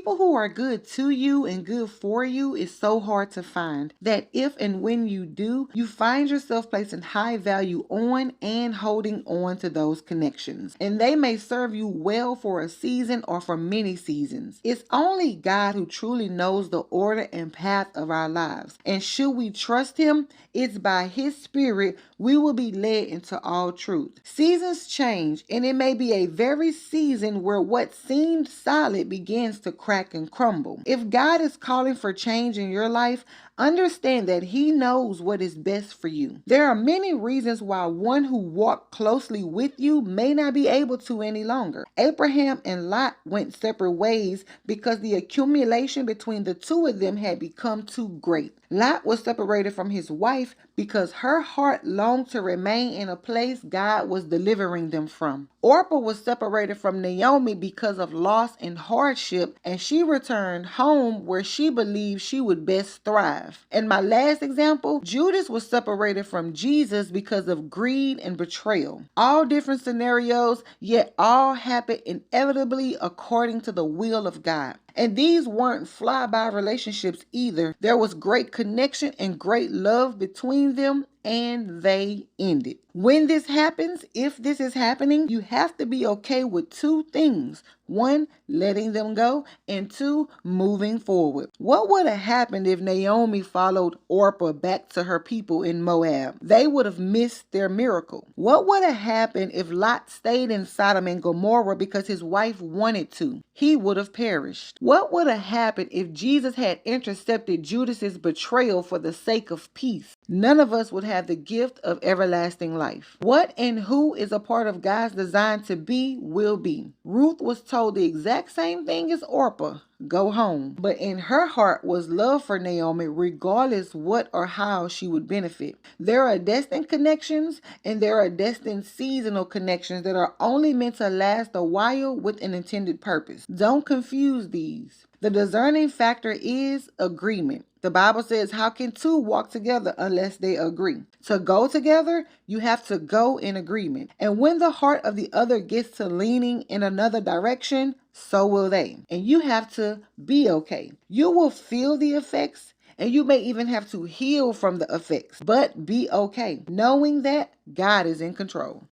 People who are good to you and good for you is so hard to find that if and when you do, you find yourself placing high value on and holding on to those connections. And they may serve you well for a season or for many seasons. It's only God who truly knows the order and path of our lives. And should we trust Him, it's by His Spirit we will be led into all truth. Seasons change, and it may be a very season where what seemed solid begins to crack and crumble. If God is calling for change in your life, understand that He knows what is best for you. There are many reasons why one who walked closely with you may not be able to any longer. Abraham and Lot went separate ways because the accumulation between the two of them had become too great. Lot was separated from his wife because her heart longed to remain in a place God was delivering them from. Orpah was separated from Naomi because of loss and hardship, and she returned home where she believed she would best thrive. And my last example, Judas was separated from Jesus because of greed and betrayal. All different scenarios, yet all happened inevitably according to the will of God. And these weren't fly-by relationships either. There was great connection and great love between them, and they ended. When this happens, if this is happening, you have to be okay with two things. One, letting them go, and two, moving forward. What would have happened if Naomi followed Orpah back to her people in Moab? They would have missed their miracle. What would have happened if Lot stayed in Sodom and Gomorrah because his wife wanted to? He would have perished. What would have happened if Jesus had intercepted Judas's betrayal for the sake of peace? None of us would have the gift of everlasting life. What and who is a part of God's design to be will be. Ruth was told the exact same thing as Orpah. Go home. But in her heart was love for Naomi, regardless what or how she would benefit. There are destined connections and there are destined seasonal connections that are only meant to last a while with an intended purpose. Don't confuse these. The discerning factor is agreement. The Bible says, how can two walk together unless they agree? To go together, you have to go in agreement. And when the heart of the other gets to leaning in another direction, so will they. And you have to be okay. You will feel the effects, and you may even have to heal from the effects, but be okay, knowing that God is in control.